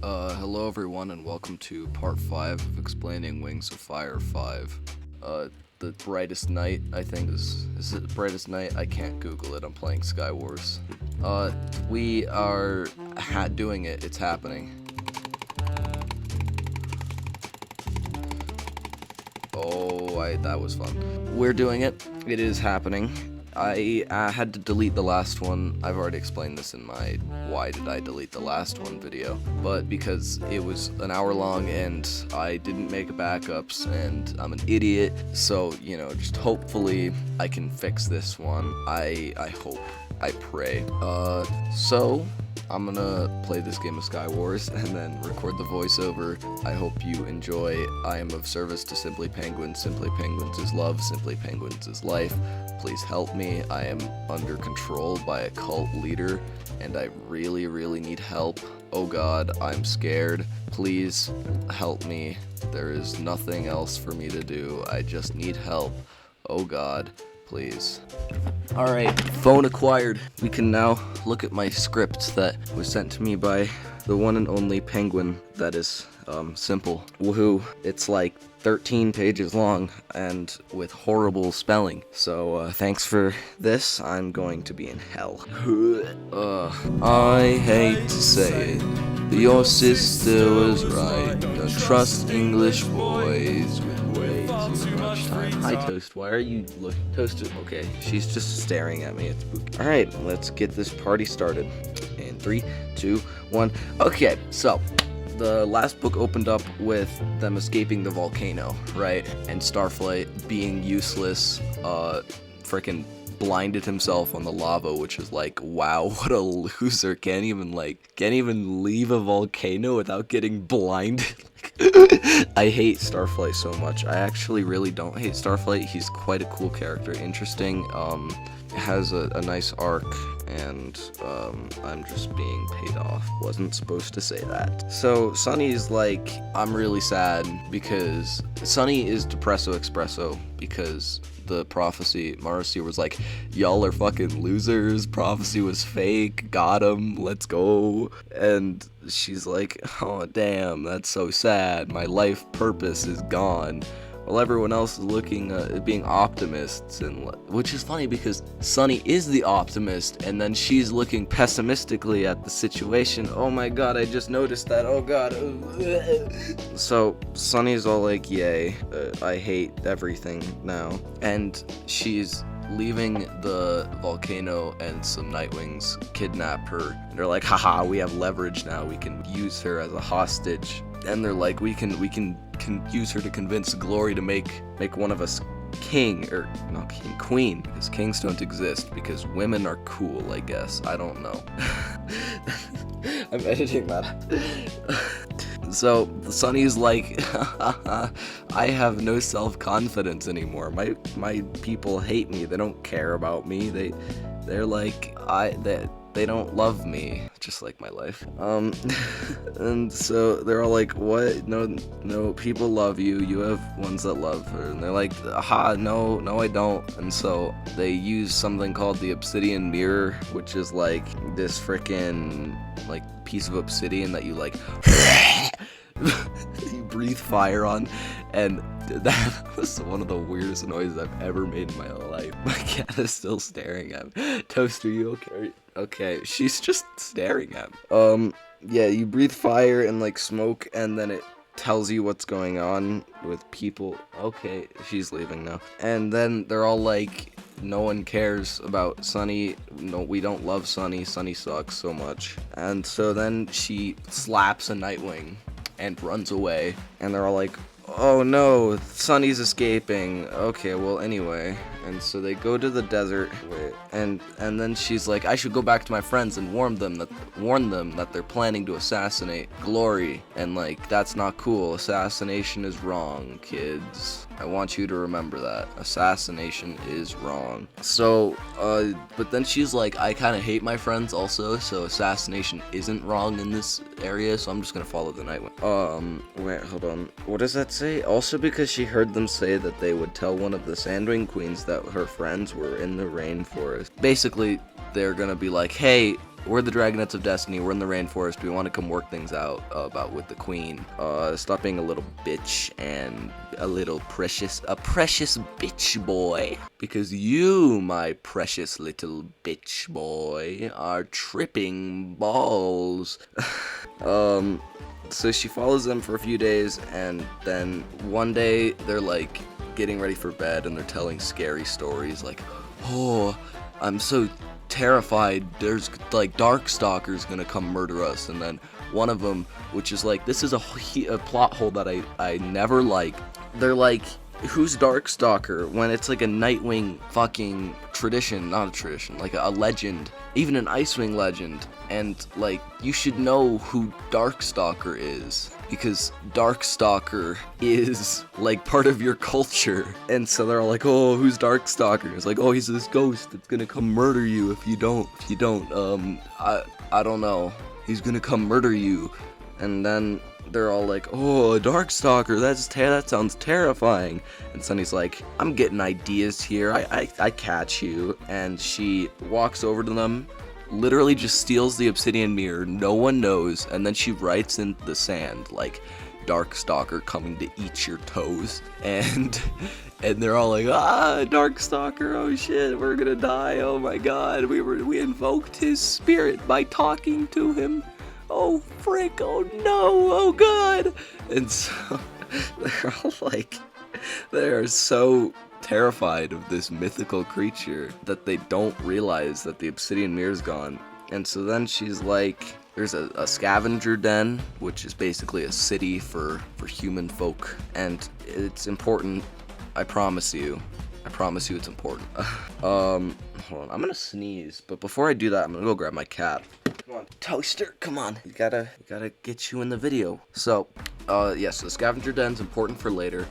Hello everyone, and welcome to part 5 of Explaining Wings of Fire 5. The brightest night, I think is it brightest night? I can't Google it, I'm playing Sky Wars. We are doing it, it's happening. That was fun. We're doing it, it is happening. I had to delete the last one. I've already explained this in my why did I delete the last one video, but because it was an hour long and I didn't make backups and I'm an idiot, so just hopefully I can fix this one. I hope, I pray. So I'm gonna play this game of Sky Wars and then record the voiceover. I hope you enjoy. I am of service to Simply Penguins. Simply Penguins is love. Simply Penguins is life. Please help me. I am under control by a cult leader and I really, really need help. Oh God, I'm scared. Please help me. There is nothing else for me to do. I just need help. Oh God, please. Alright, phone acquired. We can now look at my script that was sent to me by the one and only Penguin that is simple. Woohoo. It's like 13 pages long and with horrible spelling. So thanks for this. I'm going to be in hell. I hate to say it, but your sister was right. Don't trust English boys with way too much time. Hi Toast, why are you looking? Toast, okay, she's just staring at me. It's spooky. Alright, let's get this party started. In 3, 2, 1. Okay, so the last book opened up with them escaping the volcano, right? And Starflight being useless, freaking blinded himself on the lava, which is like, wow, what a loser. Can't even leave a volcano without getting blinded. I hate Starflight so much. I actually really don't hate Starflight. He's quite a cool character, interesting, has a nice arc, and I'm just being paid off. Wasn't supposed to say that. So Sunny's like, I'm really sad because Sunny is Depresso Expresso because the prophecy, Marcy was like, y'all are fucking losers, prophecy was fake, got him, let's go. And she's like, oh damn, that's so sad, my life purpose is gone. While everyone else is looking being optimists, and which is funny because Sunny is the optimist and then she's looking pessimistically at the situation. Oh my god, I just noticed that. Oh god. So Sunny's all like, yay, I hate everything now, and she's leaving the volcano and some Nightwings kidnap her and they're like, haha, we have leverage now, we can use her as a hostage. And they're like, we can use her to convince Glory to make one of us king, or not king, queen, because kings don't exist, because women are cool, I guess. I don't know. I'm editing that. So Sunny's like, I have no self-confidence anymore. My people hate me. They don't care about me. They're like, they don't love me, just like my life. And so they're all like, what? No, people love you. You have ones that love her. And they're like, aha, no, I don't. And so they use something called the Obsidian Mirror, which is like this frickin' like piece of obsidian that you like you breathe fire on, and that was one of the weirdest noises I've ever made in my life. My cat is still staring at me. Toast, are you okay? Okay, she's just staring at me. Yeah, you breathe fire and like smoke, and then it tells you what's going on with people. Okay, she's leaving now. And then they're all like, no one cares about Sunny. No, we don't love Sunny. Sunny sucks so much. And so then she slaps a Nightwing and runs away, and they're all like, oh no, Sunny's escaping. Okay, well anyway. And so they go to the desert, and then she's like, I should go back to my friends and warn them that they're planning to assassinate Glory, and like, that's not cool. Assassination is wrong, kids. I want you to remember that. Assassination is wrong. So, but then she's like, I kind of hate my friends also, so assassination isn't wrong in this area, so I'm just gonna follow the Nightwing. Wait, hold on. What does that say? Also because she heard them say that they would tell one of the Sandwing Queens that her friends were in the rainforest. Basically, they're gonna be like, hey, we're the Dragonets of Destiny. We're in the rainforest. We want to come work things out about with the queen. Stop being a little bitch and a precious bitch boy. Because you, my precious little bitch boy, are tripping balls. So she follows them for a few days, and then one day they're like getting ready for bed, and they're telling scary stories like, oh, I'm so terrified, there's like Darkstalkers gonna come murder us. And then one of them, which is like, this is a plot hole that I never like, they're like, who's Darkstalker, when it's like a Nightwing fucking tradition, not a tradition, like a legend, even an Icewing legend. And like, you should know who Darkstalker is, because Darkstalker is like part of your culture. And so they're all like, oh, who's Darkstalker? It's like, oh, he's this ghost that's gonna come murder you if you don't, I don't know, he's gonna come murder you. And then they're all like, oh, a Darkstalker, that sounds terrifying. And Sunny's like, I'm getting ideas here, I catch you. And she walks over to them, literally just steals the obsidian mirror, no one knows, and then she writes in the sand, like, Darkstalker coming to eat your toes. And they're all like, Darkstalker, oh shit, we're gonna die, oh my god, we invoked his spirit by talking to him. Oh frick, oh no, oh god. And so they're all like, they're so terrified of this mythical creature that they don't realize that the obsidian mirror's gone. And so then she's like, there's a scavenger den, which is basically a city for human folk, and it's important. I promise you it's important. Hold on, I'm gonna sneeze, but before I do that, I'm gonna go grab my cat. Come on, Toaster, come on. We gotta get you in the video. So, yes, the scavenger den's important for later.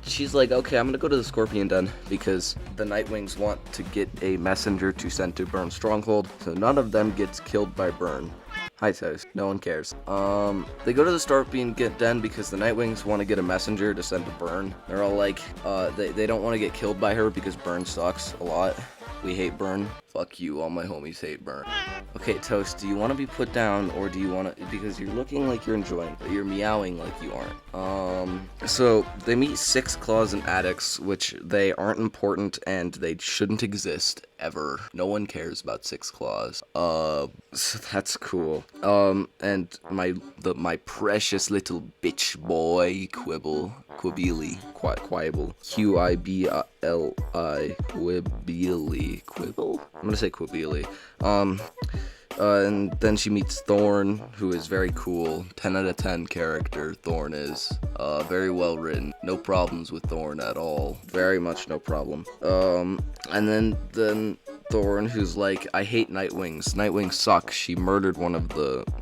She's like, okay, I'm gonna go to the Scorpion Den because the Nightwings want to get a messenger to send to Byrne's stronghold, so none of them gets killed by Byrne. Hi, Toast. No one cares. They go to the Scorpion Den because the Nightwings want to get a messenger to send to Byrne. They're all like, they don't want to get killed by her because Byrne sucks a lot. We hate Byrne. Fuck you, all my homies hate Byrne. Okay, Toast, do you want to be put down, or do you want to, because you're looking like you're enjoying, but you're meowing like you aren't. So they meet Six Claws and Addix, which they aren't important, and they shouldn't exist, ever. No one cares about Six Claws. So that's cool. And my precious little bitch boy, Quibble, Quibili, Quibble? I'm gonna say Quibili. And then she meets Thorn, who is very cool. 10 out of 10 character, Thorn is. Very well written. No problems with Thorn at all. Very much no problem. And then Thorn, who's like, I hate Nightwings. Nightwings suck. She murdered one of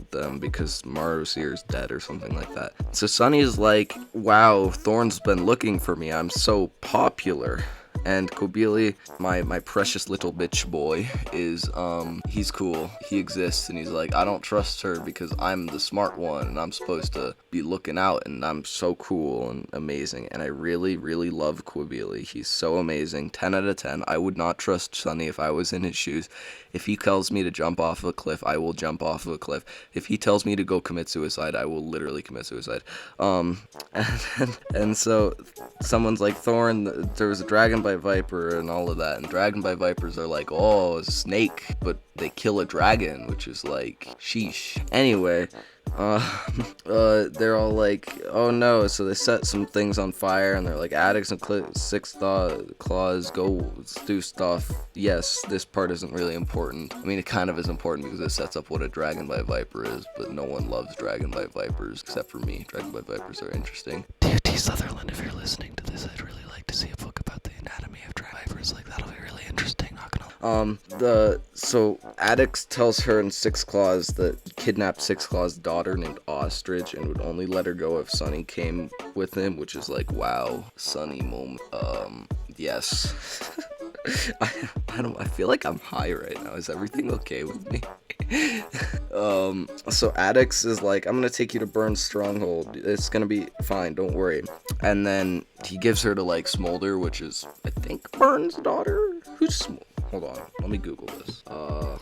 them because Marosier's dead or something like that. So Sunny is like, wow, Thorn's been looking for me. I'm so popular. And Quibili, my precious little bitch boy, is, he's cool. He exists, and he's like, I don't trust her because I'm the smart one, and I'm supposed to be looking out, and I'm so cool and amazing. And I really, really love Quibili. He's so amazing. 10 out of 10. I would not trust Sunny if I was in his shoes. If he tells me to jump off of a cliff, I will jump off of a cliff. If he tells me to go commit suicide, I will literally commit suicide. And so someone's like, Thorn, there was a dragon by Viper and all of that, and dragon by Vipers are like, oh, a snake, but they kill a dragon, which is like, sheesh. Anyway, they're all like, oh no, so they set some things on fire, and they're like, Addix and Six Claws, go do stuff. Yes, this part isn't really important. I mean, it kind of is important because it sets up what a dragon by Viper is, but no one loves dragon by Vipers except for me. Dragon by Vipers are interesting. DFT Sutherland, if you're listening to this, I'd really like to see a book about the anatomy of dragon vipers. Like, that'll be really interesting, not gonna so Addix tells her and Six Claws that he kidnapped Six Claws' daughter named Ostrich and would only let her go if Sunny came with him, which is like, wow, Sunny moment. Yes. I feel like I'm high right now. Is everything okay with me? So Addix is like, I'm gonna take you to Byrne's stronghold. It's gonna be fine, don't worry. And then he gives her to like Smolder, which is, I think, Byrne's daughter? Who's Smolder? hold on, let me Google this.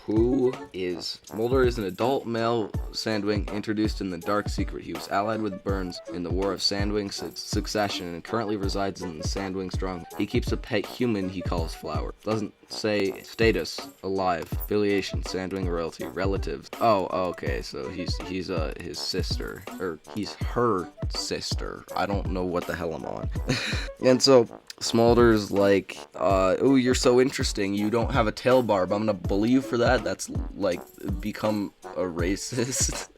Who is Smolder? Is an adult male Sandwing introduced in the Dark Secret. He was allied with Burns in the War of Sandwing Succession and currently resides in the Sandwing Stronghold. He keeps a pet human he calls Flower. Doesn't say status, alive, affiliation, Sandwing royalty, relatives. Oh, okay, so he's his sister, or he's her sister. I don't know what the hell I'm on. And so Smolder's like, oh, you're so interesting. You don't have a tail barb. I'm gonna bully you for that. That's like become a racist.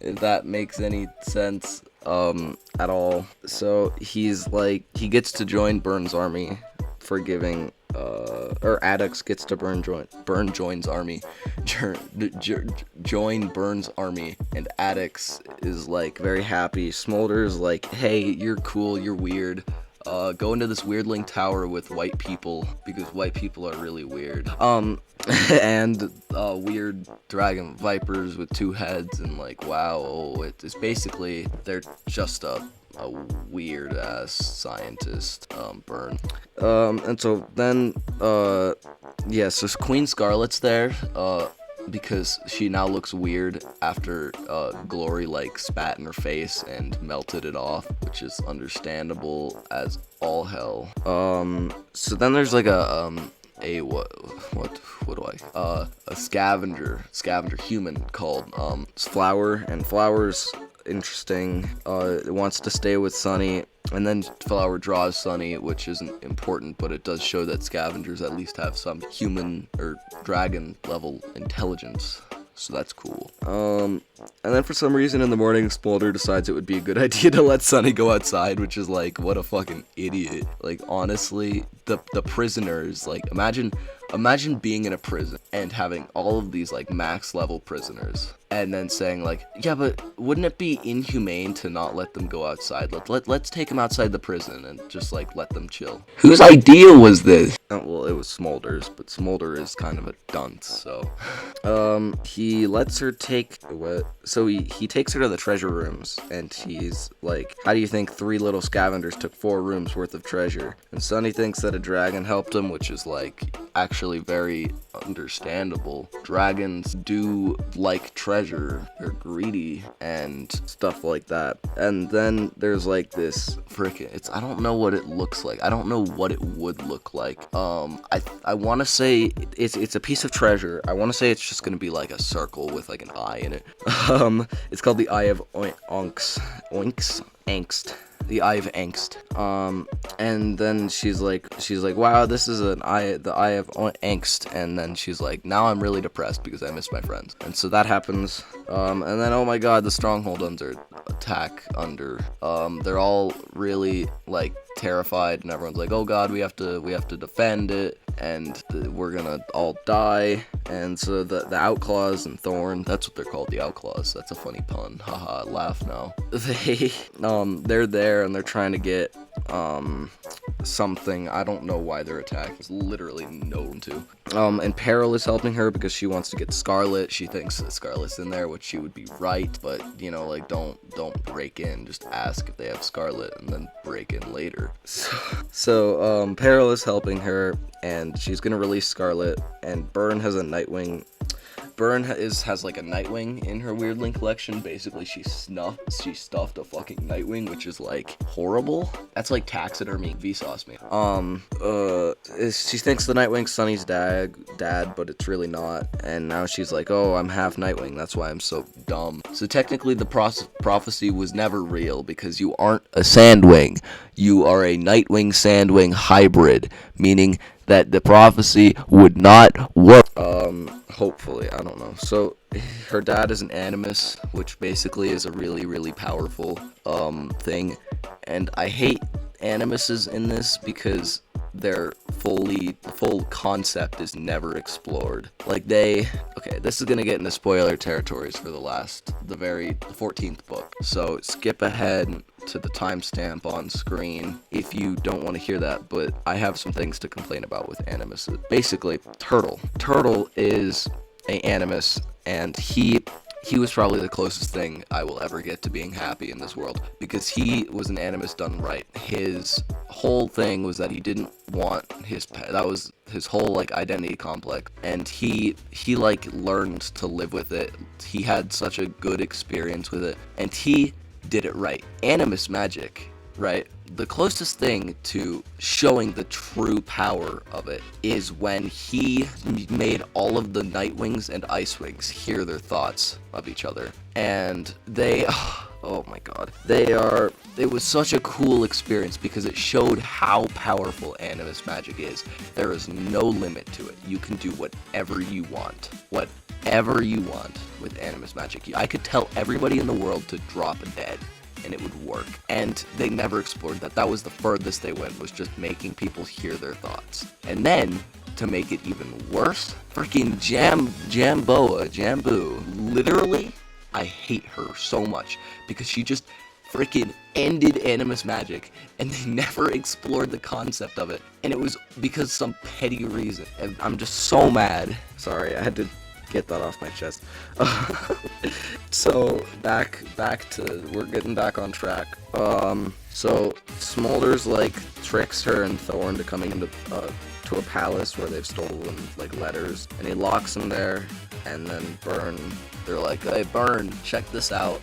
If that makes any sense at all. So he's like, he gets to join Burns' army for giving or Addex gets to Burn joins army, join Burns' army, and Addex is like very happy. Smolder's like, hey, you're cool, you're weird. Go into this weirdling tower with white people because white people are really weird. And weird dragon vipers with 2 heads, and like, wow, it's basically they're just a weird ass scientist, Burn. And so then, yeah, so Queen Scarlet's there, because she now looks weird after Glory like spat in her face and melted it off, which is understandable as all hell. So then there's like a scavenger human called Flower, and Flower's interesting. It wants to stay with Sunny, and then Flower draws Sunny, which isn't important, but it does show that scavengers at least have some human or dragon level intelligence, so that's cool. And then for some reason in the morning, Smolder decides it would be a good idea to let Sunny go outside, which is like, what a fucking idiot. Like, honestly, the prisoners, like, imagine being in a prison and having all of these like max level prisoners, and then saying like, yeah, but wouldn't it be inhumane to not let them go outside? Let's take them outside the prison and just like let them chill. Whose idea was this? Oh, well, it was Smolder's, but Smolder is kind of a dunce, so he lets her take he takes her to the treasure rooms, and he's like, how do you think 3 little scavengers took 4 rooms worth of treasure? And Sunny thinks that a dragon helped him, which is like actually very understandable. Dragons do like treasure, they're greedy and stuff like that. And then there's like this I don't know what it looks like. I don't know what it would look like. I want to say it's a piece of treasure. I want to say it's just gonna be like a circle with like an eye in it. It's called the Eye of Angst. The Eye of Angst. And then she's like, wow, this is the Eye of Angst. And then she's like, now I'm really depressed because I miss my friends. And so that happens. And then, oh my god, the Stronghold under attack under. They're all really like terrified, and everyone's like, oh god, we have to defend it, and we're gonna all die. And so the Outclaws and Thorn, that's what they're called, the Outclaws. That's a funny pun. Haha, laugh now. They're there and they're trying to get something. I don't know why they're attacking. There's literally no one to. And Peril is helping her because she wants to get Scarlet. She thinks that Scarlet's in there, which she would be right, but you know, like, don't break in. Just ask if they have Scarlet and then break in later. So Peril is helping her, and she's gonna release Scarlet, and Burn has a Nightwing. Burn has like a Nightwing in her Weirdling collection. Basically, she stuffed a fucking Nightwing, which is like horrible. That's like taxidermy Vsauce me. She thinks the Nightwing's Sunny's dad, but it's really not. And now she's like, oh, I'm half Nightwing. That's why I'm so dumb. So technically, the prophecy was never real because you aren't a Sandwing. You are a Nightwing Sandwing hybrid, meaning that the prophecy would not work. Hopefully, I don't know. So her dad is an Animus, which basically is a really, really powerful thing, and I hate Animuses in this because their full concept is never explored. Like okay, this is gonna get into spoiler territories for the 14th book, so skip ahead to the timestamp on screen if you don't want to hear that, but I have some things to complain about with Animus. Basically, Turtle is a Animus, and he he was probably the closest thing I will ever get to being happy in this world, because he was an animus done right. His whole thing was that he didn't want his pet. That was his whole like identity complex, and he like learned to live with it. He had such a good experience with it, and he did it right. Animus magic, right? The closest thing to showing the true power of it is when he made all of the Nightwings and Icewings hear their thoughts of each other. And they, oh my god, it was such a cool experience because it showed how powerful Animus magic is. There is no limit to it. You can do whatever you want. Whatever you want with Animus magic. I could tell everybody in the world to drop dead, and it would work. And they never explored that. That was the furthest they went, was just making people hear their thoughts. And then, to make it even worse, freaking Jambu, literally, I hate her so much, because she just freaking ended Animus magic, and they never explored the concept of it. And it was because some petty reason. And I'm just so mad. Sorry, I had to get that off my chest. So back to, we're getting back on track. So Smolders like tricks her and Thor into coming into to a palace where they've stolen like letters, and he locks them there. And then Burn, they're like, hey Burn, check this out.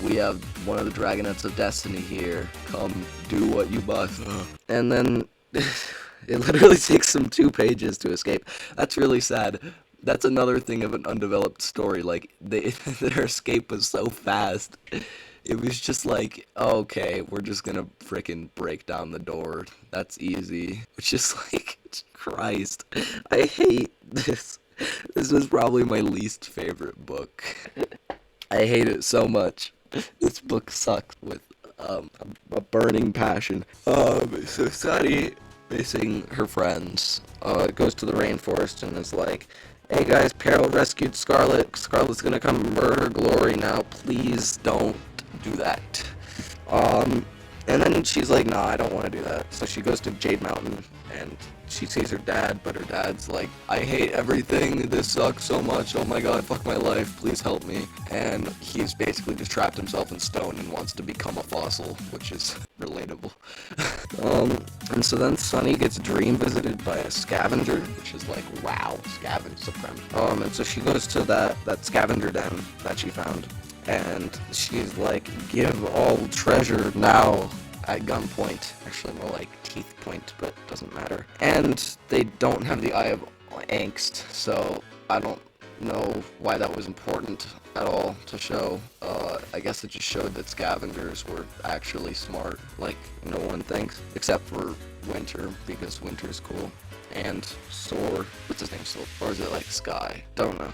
We have one of the Dragonets of Destiny here. Come do what you must. And then it literally takes them 2 pages to escape. That's really sad. That's another thing of an undeveloped story. Like, their escape was so fast. It was just like, okay, we're just gonna frickin' break down the door. That's easy. It's just like, Christ. I hate this. This was probably my least favorite book. I hate it so much. This book sucks with a burning passion. So Sunny, missing her friends, goes to the rainforest and is like, hey guys, Peril rescued Scarlet. Scarlet's gonna come murder Glory now. Please don't do that. And then she's like, nah, I don't want to do that. So she goes to Jade Mountain and she sees her dad, but her dad's like, I hate everything. This sucks so much. Oh my god, fuck my life. Please help me. And he's basically just trapped himself in stone and wants to become a fossil, which is relatable. And so then Sunny gets dream visited by a scavenger, which is like, wow, scavenger supreme. And so she goes to that scavenger den that she found, and she's like, give all treasure now, at gunpoint. Actually more like teeth point, but doesn't matter. And they don't have the Eye of Angst, so I don't know why that was important at all to show. I guess it just showed that scavengers were actually smart, like no one thinks, except for Winter, because Winter's cool. And Sword, what's his name, Sword? Or is it like Sky? Don't know.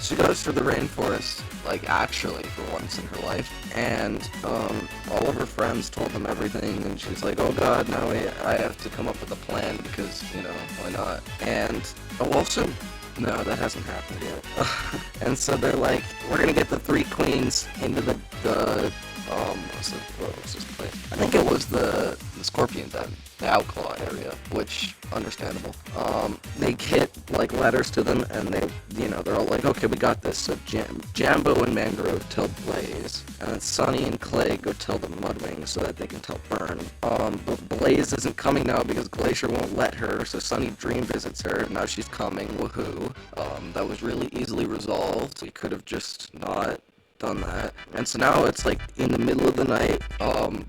She goes to the rainforest, like actually for once in her life, and all of her friends told them everything, and she's like, oh god, now I have to come up with a plan, because, you know, why not? And, also, no, that hasn't happened yet. And so they're like, we're gonna get the 3 queens into the what was this place? I think it was the Scorpion Den, the Outclaw area, which, understandable. They get, like, letters to them, and they, you know, they're all like, okay, we got this. So Jambo and Mangrove tell Blaze, and then Sunny and Clay go tell the Mudwings so that they can tell Burn. But Blaze isn't coming now because Glacier won't let her, so Sunny dream visits her, now she's coming, woohoo. That was really easily resolved. We could have just not done that. And so now it's like in the middle of the night,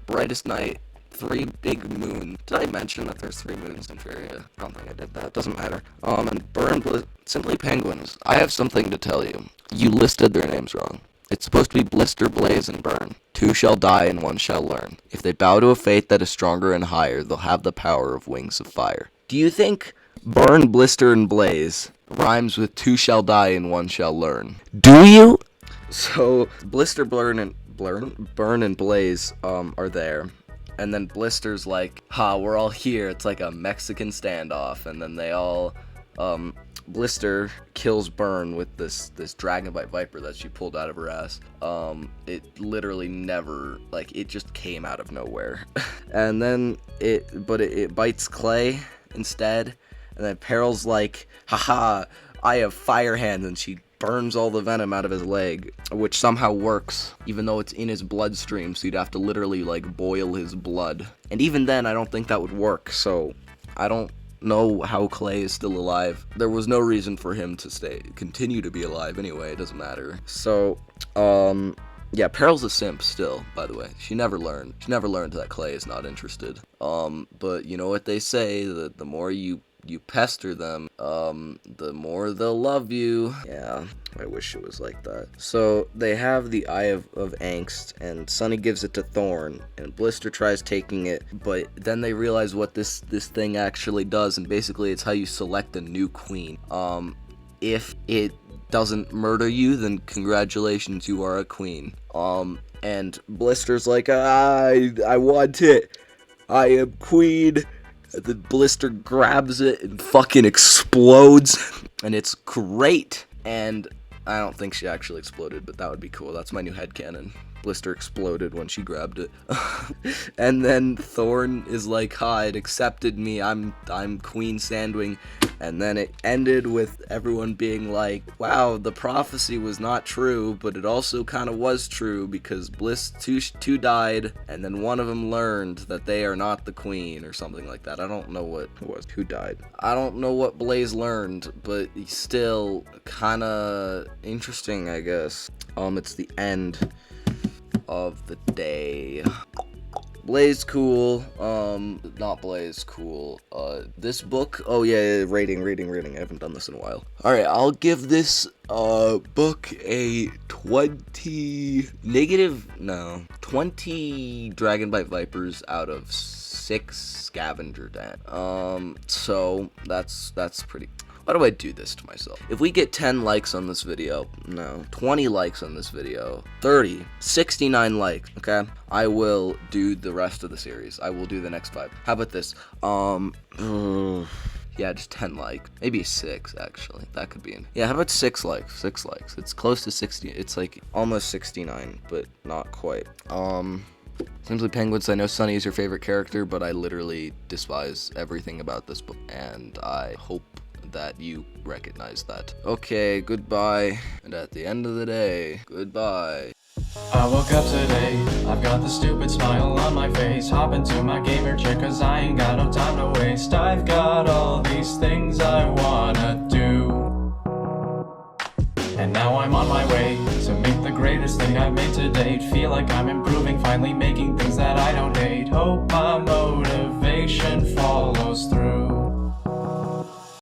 brightest night, 3 big moons. Did I mention that there's 3 moons in Feria? I don't think I did that. Doesn't matter. And Burn, simply penguins. I have something to tell you. You listed their names wrong. It's supposed to be Blister, Blaze, and Burn. 2 shall die and 1 shall learn. If they bow to a fate that is stronger and higher, they'll have the power of wings of fire. Do you think Burn, Blister, and Blaze rhymes with 2 shall die and 1 shall learn? Do you? So Blister, Burn, and Blaze are there, and then Blister's like, ha, we're all here. It's like a Mexican standoff, and then they all, Blister kills Burn with this Dragonbite Viper that she pulled out of her ass. It literally never, like, it just came out of nowhere. And then it bites Clay instead, and then Peril's like, haha, I have fire hands, and she burns all the venom out of his leg, which somehow works, even though it's in his bloodstream, so you'd have to literally, like, boil his blood. And even then, I don't think that would work, so I don't know how Clay is still alive. There was no reason for him to continue to be alive anyway, it doesn't matter. So, yeah, Pearl's a simp still, by the way. She never learned that Clay is not interested. But you know what they say, that the more you pester them, the more they'll love you. Yeah, I wish it was like that. So they have the Eye of Angst, and Sunny gives it to Thorn, and Blister tries taking it, but then they realize what this thing actually does, and basically it's how you select a new queen. If it doesn't murder you, then congratulations, you are a queen. And Blister's like, I want it. I am queen. And then Blister grabs it and fucking explodes, and it's great. And I don't think she actually exploded, but that would be cool. That's my new headcanon. Blister exploded when she grabbed it. And then Thorn is like, ha, it accepted me, I'm Queen Sandwing. And then it ended with everyone being like, wow, the prophecy was not true, but it also kind of was true, because Bliss two died, and then one of them learned that they are not the queen, or something like that. I don't know who died. I don't know what Blaze learned, but still kind of interesting, I guess. It's the end of the day. Blaze cool, not Blaze cool. This book, oh yeah, rating. I haven't done this in a while. Alright, I'll give this, book a 20 Dragonbite Vipers out of 6 Scavenger Den. So, that's pretty. Why do I do this to myself? If we get 10 likes on this video, no, 20 likes on this video, 30, 69 likes, okay? I will do the rest of the series. I will do the next 5. How about this? Yeah, just 10 likes. Maybe 6, actually. That could be in. Yeah, how about 6 likes? 6 likes. It's close to 60. It's like almost 69, but not quite. Simply Penguins, I know Sunny is your favorite character, but I literally despise everything about this book, and I hope that you recognize that. Okay, goodbye. And at the end of the day, goodbye. I woke up today, I've got the stupid smile on my face. Hop into my gamer chair cause I ain't got no time to waste. I've got all these things I wanna do, and now I'm on my way to make the greatest thing I've made to date. Feel like I'm improving, finally making things that I don't hate. Hope my motivation follows through.